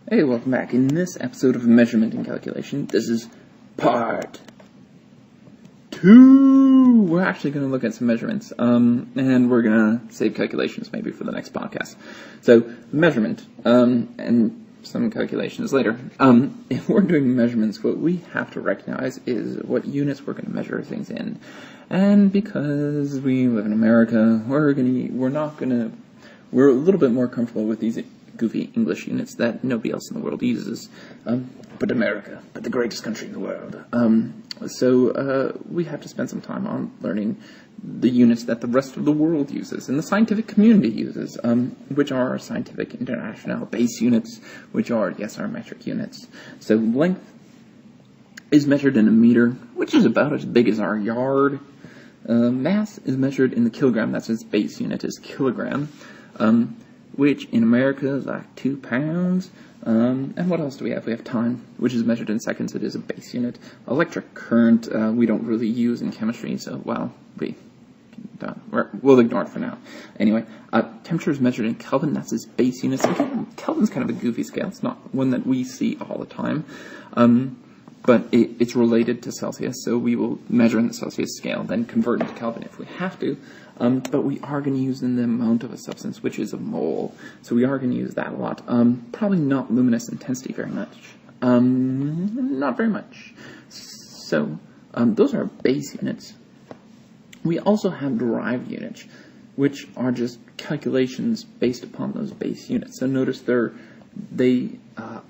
Hey, welcome back. In this episode of Measurement and Calculation, this is part 2. We're actually going to look at some measurements, and we're going to save calculations maybe for the next podcast. So, measurement, and some calculations later. If we're doing measurements, what we have to recognize is what units we're going to measure things in. And because we live in America, we're a little bit more comfortable with these goofy English units that nobody else in the world uses, but America, but the greatest country in the world. So we have to spend some time on learning the units that the rest of the world uses and the scientific community uses, which are our scientific international base units, which are, yes, our metric units. So length is measured in a meter, which is about as big as our yard. Mass is measured in the kilogram. That's its base unit, is kilogram. Which in America is like 2 pounds. And what else do we have? We have time, which is measured in seconds. It is a base unit. Electric current, we don't really use in chemistry, so, well, we'll ignore it for now. Anyway, temperature is measured in Kelvin. That's its base unit. So Kelvin's kind of a goofy scale. It's not one that we see all the time. But it's related to Celsius, so we will measure in the Celsius scale, then convert it to Kelvin if we have to. But we are going to use in the amount of a substance, which is a mole. So we are going to use that a lot. Probably not luminous intensity very much. Not very much. So those are base units. We also have derived units, which are just calculations based upon those base units. So notice they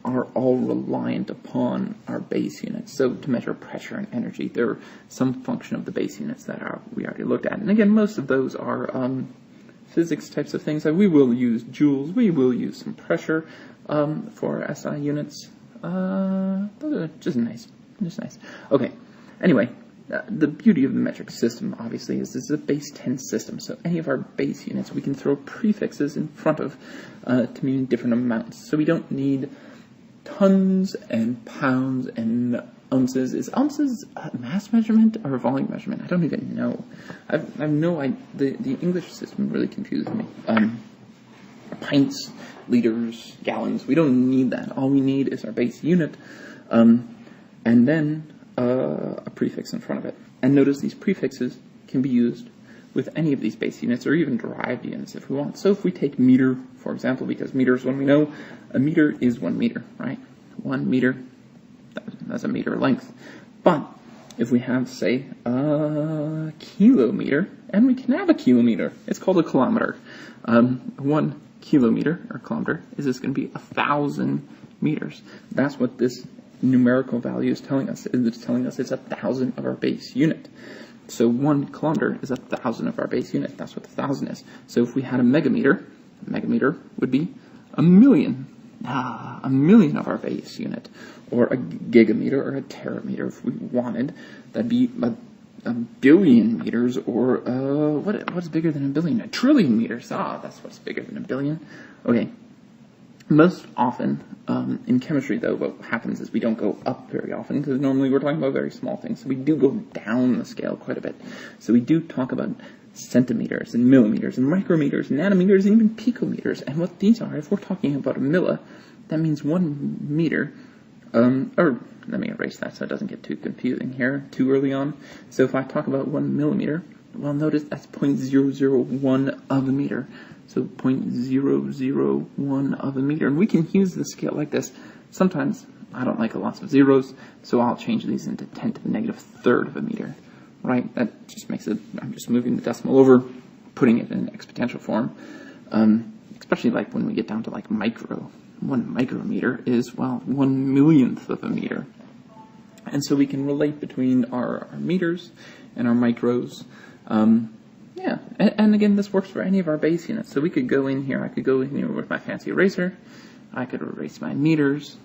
are all reliant upon our base units. So to measure pressure and energy, they're some function of the base units that we already looked at. And again, most of those are physics types of things. We will use joules. We will use some pressure for SI units. Those are just nice. Just nice. Okay. Anyway, the beauty of the metric system, obviously, is this is a base 10 system. So any of our base units, we can throw prefixes in front of to mean different amounts. So we don't need tons and pounds and ounces. Is ounces a mass measurement or a volume measurement? I don't even know. I've no idea. The English system really confuses me. Pints, liters, gallons. We don't need that. All we need is our base unit, and then a prefix in front of it. And notice these prefixes can be used with any of these base units or even derived units if we want. So if we take meter, for example, because meter is one we know, a meter is 1 meter, right? 1 meter, that's a meter length. But if we have, say, a kilometer, and we can have a kilometer, it's called a kilometer. 1 kilometer, or kilometer, is this going to be 1,000 meters. That's what this numerical value is telling us. It's telling us it's 1,000 of our base unit. So 1 kilometer is 1,000 of our base unit. That's what 1,000 is. So if we had a megameter would be 1,000,000. 1,000,000 of our base unit. Or a gigameter or a terameter if we wanted. That'd be a billion meters, or what's bigger than a billion? A trillion meters. That's what's bigger than a billion. Okay. Most often, in chemistry, though, what happens is we don't go up very often, because normally we're talking about very small things. So we do go down the scale quite a bit. So we do talk about centimeters and millimeters and micrometers, nanometers, and even picometers. And what these are, if we're talking about a milli, that means 1 meter. Or let me erase that so it doesn't get too confusing here too early on. So if I talk about 1 millimeter, well, notice that's 0.001 of a meter. So 0.001 of a meter. And we can use the scale like this. Sometimes I don't like lots of zeros, so I'll change these into 10 to the negative third of a meter. Right? That just makes it, I'm just moving the decimal over, putting it in exponential form. Especially like when we get down to like micro. 1 micrometer is, well, 1,000,000th of a meter. And so we can relate between our meters and our micros. Yeah, and again, this works for any of our base units. So we could go in here, I could go in here with my fancy eraser, I could erase my meters,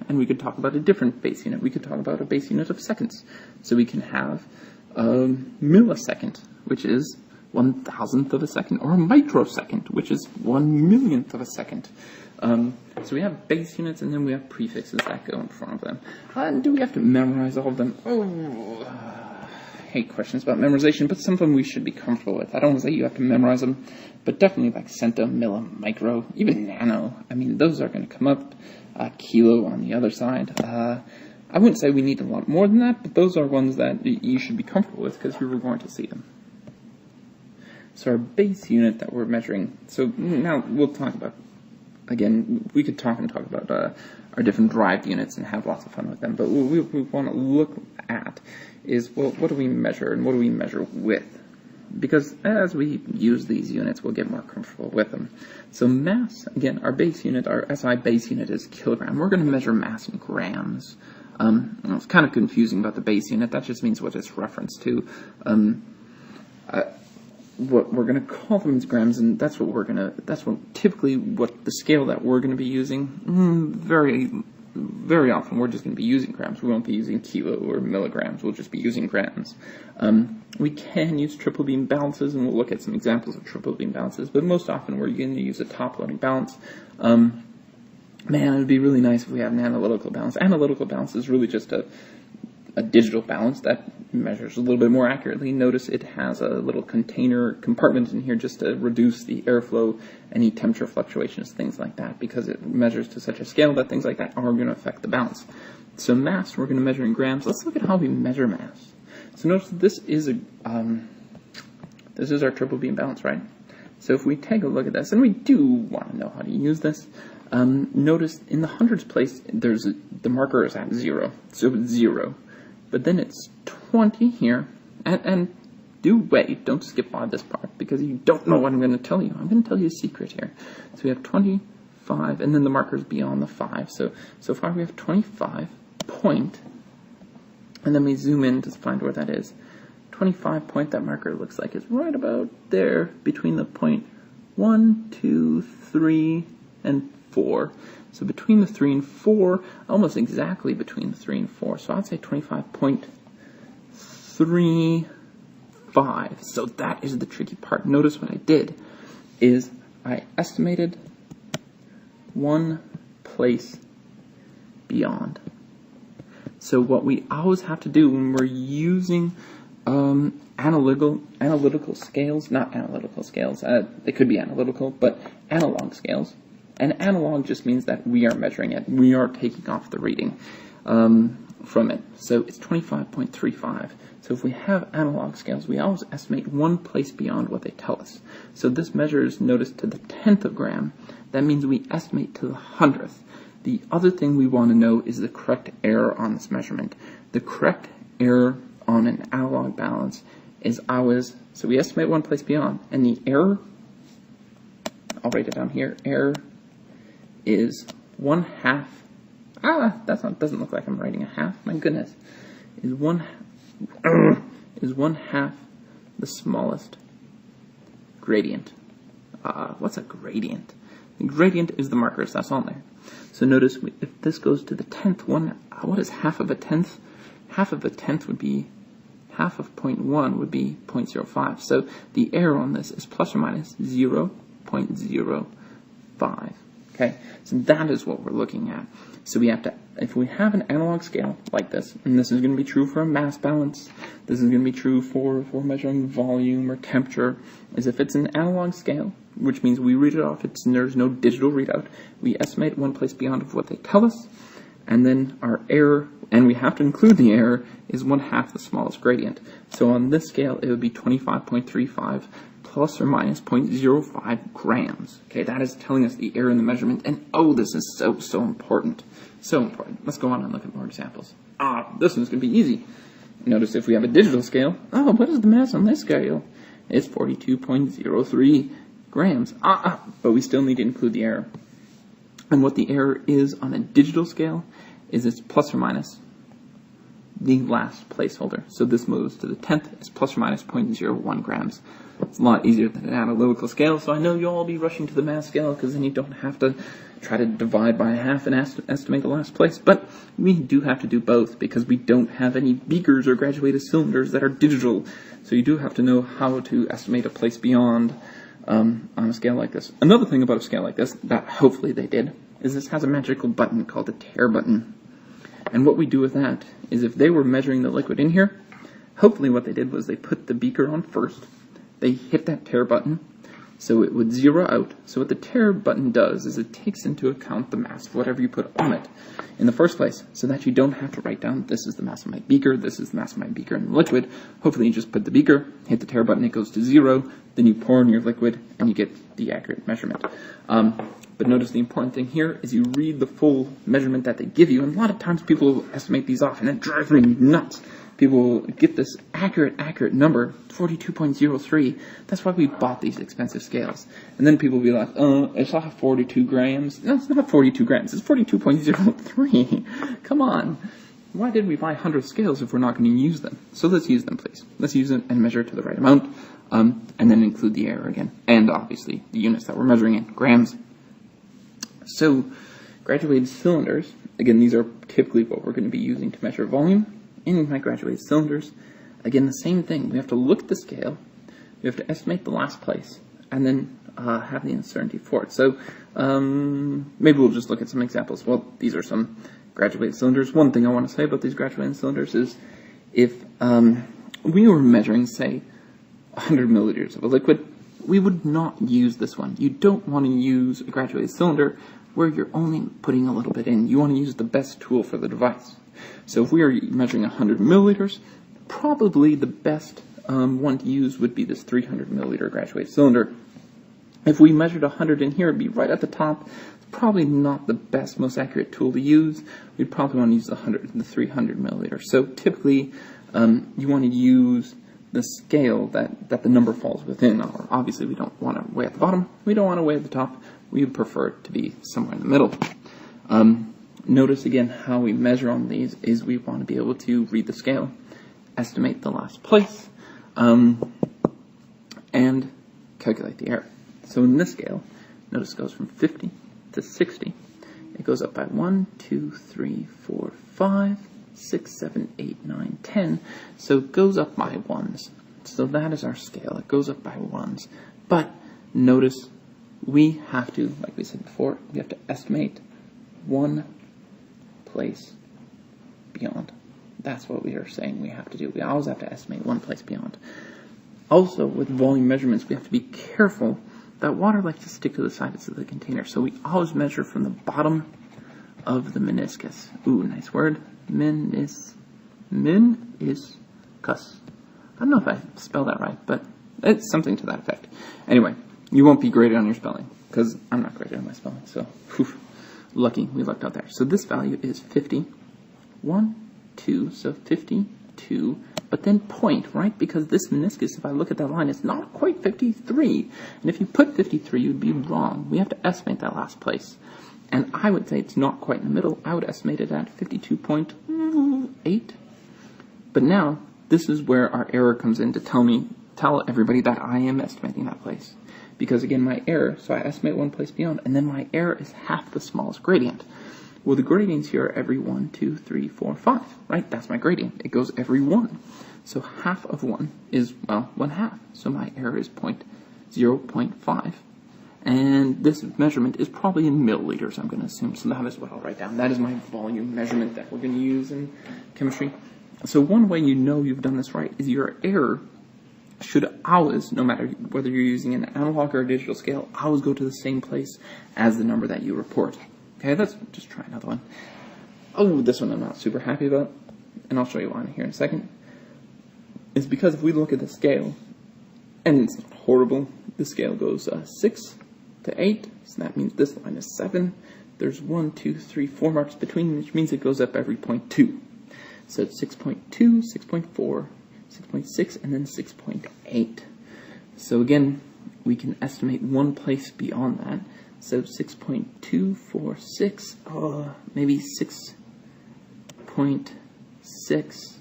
and we could talk about a different base unit. We could talk about a base unit of seconds. So we can have a millisecond, which is 1,000th of a second, or a microsecond, which is 1,000,000th of a second. So we have base units, and then we have prefixes that go in front of them. And do we have to memorize all of them? hate questions about memorization, but some of them we should be comfortable with. I don't want to say you have to memorize them, but definitely like cento, milli, micro, even nano. I mean, those are going to come up. kilo on the other side. I wouldn't say we need a lot more than that, but those are ones that you should be comfortable with because we were going to see them. So our base unit that we're measuring, so now we'll talk about, again, we could talk about our different derived units and have lots of fun with them, but what we want to look at is, well, what do we measure and what do we measure with? Because as we use these units, we'll get more comfortable with them. So mass, again, our base unit, our SI base unit is kilogram. We're going to measure mass in grams. It's kind of confusing about the base unit. That just means what it's referenced to. What we're going to call them is grams, and that's what typically what the scale that we're going to be using. Very often we're just going to be using grams. We won't be using kilo or milligrams. We'll just be using grams. We can use triple beam balances, and we'll look at some examples of triple beam balances, but most often we're going to use a top loading balance. Man, it would be really nice if we had an analytical balance. Analytical balance is really just a digital balance that measures a little bit more accurately. Notice it has a little container compartment in here just to reduce the airflow, any temperature fluctuations, things like that, because it measures to such a scale that things like that are going to affect the balance. So mass, we're going to measure in grams. Let's look at how we measure mass. So notice this is our triple beam balance, right? So if we take a look at this, and we do want to know how to use this, notice in the hundreds place, the marker is at 0, so it's 0. But then it's 20 here, and do wait, don't skip by this part, because you don't know what I'm going to tell you. I'm going to tell you a secret here. So we have 25, and then the marker is beyond the 5. So far we have 25 point, and then we zoom in to find where that is. 25 point, that marker looks like is right about there, between the point 1, 2, 3, and 4. So between the 3 and 4, almost exactly between the 3 and 4. So I'd say 25.35. So that is the tricky part. Notice what I did is I estimated one place beyond. So what we always have to do when we're using analytical scales, not analytical scales, they could be analytical, but analog scales. And analog just means that we are measuring it. We are taking off the reading from it. So it's 25.35. So if we have analog scales, we always estimate one place beyond what they tell us. So this measures, notice, to the 10th of gram. That means we estimate to the 100th. The other thing we want to know is the correct error on this measurement. The correct error on an analog balance is always, so we estimate one place beyond, and the error, I'll write it down here, error is 1/2. Doesn't look like I'm writing a half. My goodness, is one half the smallest gradient. What's a gradient? The gradient is the markers that's on there. So notice if this goes to the 10th one, what is half of a tenth? Half of a tenth would be, half of 0.1 would be 0.05. So the error on this is plus or minus 0.05. Okay, so that is what we're looking at. So we have to, if we have an analog scale like this, and this is going to be true for a mass balance, this is going to be true for measuring volume or temperature, is if it's an analog scale, which means we read it off, there's no digital readout, we estimate one place beyond of what they tell us, and then our error, and we have to include the error, is 1/2 the smallest gradient. So on this scale, it would be 25.35 plus or minus 0.05 grams. Okay, that is telling us the error in the measurement, and oh, this is so important. So important. Let's go on and look at more examples. This one's going to be easy. Notice if we have a digital scale, what is the mass on this scale? It's 42.03 grams. But we still need to include the error. And what the error is on a digital scale is it's plus or minus the last placeholder. So this moves to the 10th, it's plus or minus 0.01 grams. It's a lot easier than an analytical scale, so I know you'll all be rushing to the mass scale because then you don't have to try to divide by half and estimate the last place. But we do have to do both because we don't have any beakers or graduated cylinders that are digital. So you do have to know how to estimate a place beyond on a scale like this. Another thing about a scale like this, that hopefully they did, is this has a magical button called the tare button. And what we do with that is if they were measuring the liquid in here, hopefully what they did was they put the beaker on first, they hit that tare button, So it would zero out. So what the tare button does is it takes into account the mass of whatever you put on it in the first place, so that you don't have to write down, this is the mass of my beaker, this is the mass of my beaker in the liquid. Hopefully you just put the beaker, hit the tare button, it goes to 0, then you pour in your liquid, and you get the accurate measurement. But notice the important thing here is you read the full measurement that they give you, and a lot of times people will estimate these off, and it drives me nuts. People will get this accurate number, 42.03. That's why we bought these expensive scales. And then people will be like, it's not 42 grams. No, it's not 42 grams. It's 42.03. Come on. Why did we buy 100 scales if we're not going to use them? So let's use them, please. Let's use them and measure to the right amount, and then include the error again. And obviously, the units that we're measuring in, grams. So, graduated cylinders, again, these are typically what we're going to be using to measure volume. In my graduated cylinders, again, the same thing. We have to look at the scale, we have to estimate the last place, and then have the uncertainty for it. So maybe we'll just look at some examples. Well, these are some graduated cylinders. One thing I want to say about these graduated cylinders is if we were measuring, say, 100 milliliters of a liquid, we would not use this one. You don't want to use a graduated cylinder where you're only putting a little bit in. You want to use the best tool for the device. So if we are measuring 100 milliliters, probably the best one to use would be this 300 milliliter graduated cylinder. If we measured 100 in here, it'd be right at the top. It's probably not the best, most accurate tool to use. We'd probably want to use the 300 milliliter. So typically, you want to use the scale that the number falls within. Or obviously, we don't want to weigh at the bottom. We don't want to weigh at the top. We would prefer it to be somewhere in the middle. Notice again how we measure on these is we want to be able to read the scale, estimate the last place, and calculate the error. So in this scale, notice it goes from 50 to 60. It goes up by 1, 2, 3, 4, 5, 6, 7, 8, 9, 10. So it goes up by ones. So that is our scale. It goes up by ones. But notice we have to, like we said before, we have to estimate one place beyond. That's what we are saying we have to do. We always have to estimate one place beyond. Also, with volume measurements, we have to be careful that water likes to stick to the sides of the container. So we always measure from the bottom of the meniscus. Ooh, nice word. Meniscus. I don't know if I spelled that right, but it's something to that effect. Anyway, you won't be graded on your spelling, because I'm not graded on my spelling, so whew. Lucky, we lucked out there. So this value is 50. 1, 2, so 52. But then point, right? Because this meniscus, if I look at that line, it's not quite 53. And if you put 53, you'd be wrong. We have to estimate that last place. And I would say it's not quite in the middle. I would estimate it at 52.8. But now, this is where our error comes in to tell everybody that I am estimating that place. Because again, my error, so I estimate one place beyond, and then my error is half the smallest gradient. Well, the gradients here are every 1, 2, 3, 4, 5, right? That's my gradient. It goes every 1. So half of 1 is, well, 1/2. So my error is 0.5. And this measurement is probably in milliliters, I'm going to assume. So that is what I'll write down. That is my volume measurement that we're going to use in chemistry. So one way you know you've done this right is your error should always, no matter whether you're using an analog or a digital scale, always go to the same place as the number that you report. Okay, let's just try another one. Oh, this one I'm not super happy about, and I'll show you why here in a second. It's because if we look at the scale, and it's not horrible, the scale goes 6 to 8, so that means this line is 7. There's 1, 2, 3, 4 marks between, which means it goes up every 0.2. So it's 6.2, 6.4, 6.6, and then 6.8. So again, we can estimate one place beyond that. So 6.246, maybe 6.6.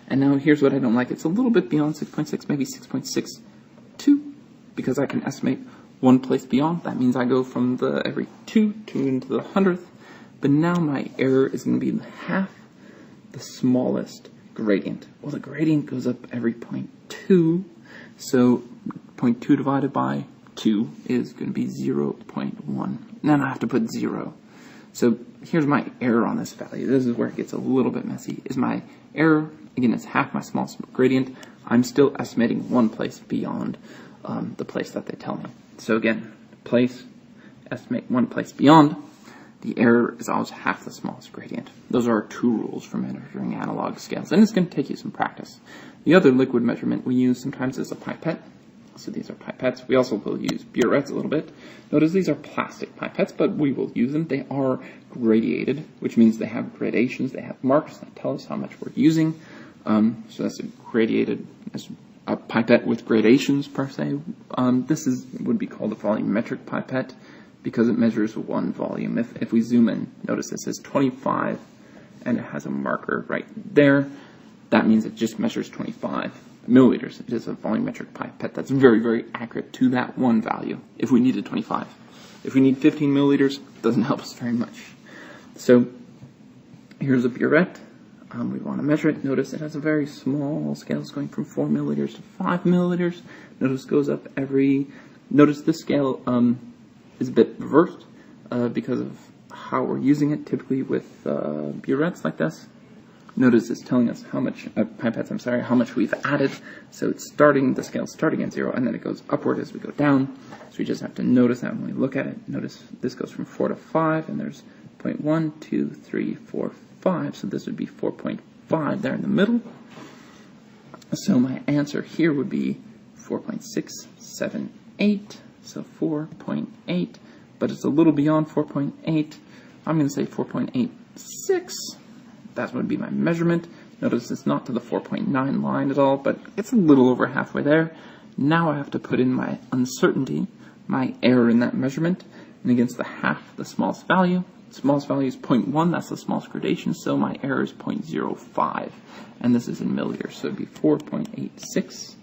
And now here's what I don't like. It's a little bit beyond 6.6, maybe 6.62, because I can estimate one place beyond. That means I go from the every 2 to into the 100th. But now my error is going to be half the smallest gradient. Well, the gradient goes up every 0.2, so 0.2 divided by 2 is going to be 0.1. Then I have to put 0. So here's my error on this value. This is where it gets a little bit messy. Is my error, again, it's half my smallest gradient. I'm still estimating one place beyond the place that they tell me. So again, place, estimate one place beyond. The error is always half the smallest gradient. Those are our two rules for measuring analog scales, and it's going to take you some practice. The other liquid measurement we use sometimes is a pipette. So these are pipettes. We also will use burettes a little bit. Notice these are plastic pipettes, but we will use them. They are gradiated, which means they have gradations. They have marks that tell us how much we're using. So that's a gradiated, that's a pipette with gradations per se. This would be called a volumetric pipette because it measures one volume. If we zoom in, notice this is 25 and it has a marker right there. That means it just measures 25 milliliters. It is a volumetric pipette that's very, very accurate to that one value if we needed 25. If we need 15 milliliters, it doesn't help us very much. So here's a burette. We want to measure it. Notice it has a very small scale. It's going from 4 milliliters to 5 milliliters. Notice it goes up notice this scale is a bit reversed because of how we're using it typically with burettes like this. Notice it's telling us how much, pipettes, I'm sorry, how much we've added. So it's the scale's starting at 0, and then it goes upward as we go down. So we just have to notice that when we look at it. Notice this goes from 4 to 5, and there's 0.1, 2, 3, 4, 5. So this would be 4.5 there in the middle. So my answer here would be 4.678. So 4.8, but it's a little beyond 4.8. I'm going to say 4.86. That would be my measurement. Notice it's not to the 4.9 line at all, but it's a little over halfway there. Now I have to put in my uncertainty, my error in that measurement, and against the smallest value. The smallest value is 0.1, that's the smallest gradation, so my error is 0.05. And this is in milliliters, so it would be 4.86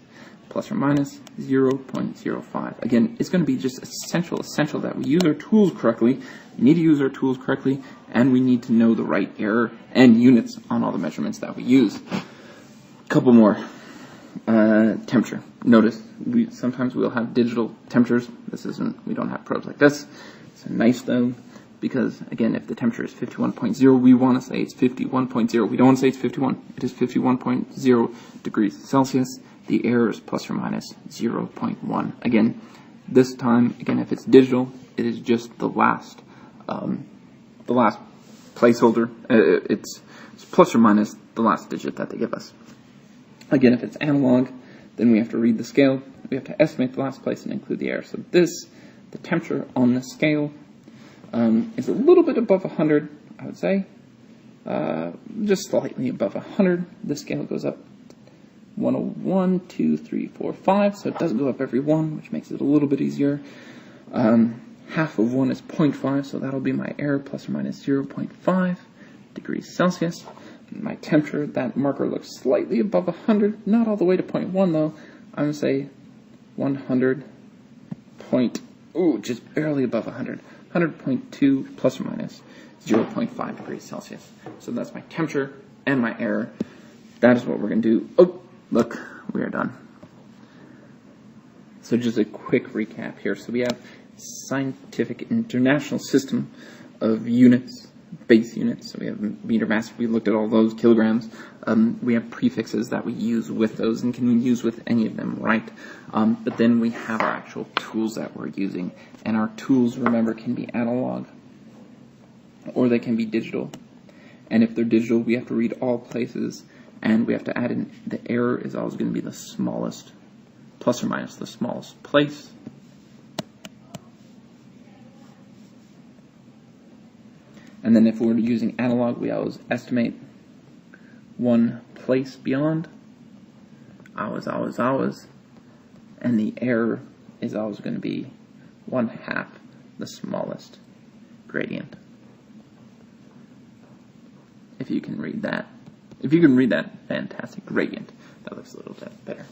plus or minus 0.05. Again, it's going to be just essential that we use our tools correctly. We need to use our tools correctly, and we need to know the right error and units on all the measurements that we use. A couple more. Temperature. Notice sometimes we'll have digital temperatures. We don't have probes like this. It's nice though, because again, if the temperature is 51.0, we want to say it's 51.0. We don't want to say it's 51. It is 51.0 degrees Celsius. The error is plus or minus 0.1. Again, this time, if it's digital, it is just the last placeholder. It's plus or minus the last digit that they give us. Again, if it's analog, then we have to read the scale. We have to estimate the last place and include the error. So the temperature on the scale is a little bit above 100, I would say. Just slightly above 100. The scale goes up 101, 2, 3, 4, 5. So it doesn't go up every one, which makes it a little bit easier. Half of 1 is 0.5, so that'll be my error, plus or minus 0.5 degrees Celsius. My temperature, that marker looks slightly above 100, not all the way to 0.1 though. I'm going to say 100 just barely above 100. 100.2 plus or minus 0.5 degrees Celsius. So that's my temperature and my error. That is what we're going to do. Oh, look, we are done. So just a quick recap here. So we have scientific international system of units, base units. So we have meter mass. We looked at all those, kilograms. We have prefixes that we use with those and can use with any of them, right? But then we have our actual tools that we're using. And our tools, remember, can be analog or they can be digital. And if they're digital, we have to read all places and we have to add in the error is always going to be the smallest, plus or minus the smallest place. And then if we're using analog, we always estimate one place beyond, always, and the error is always going to be 1/2 the smallest gradient. If you can read that, fantastic. Gradient. That looks a little bit better.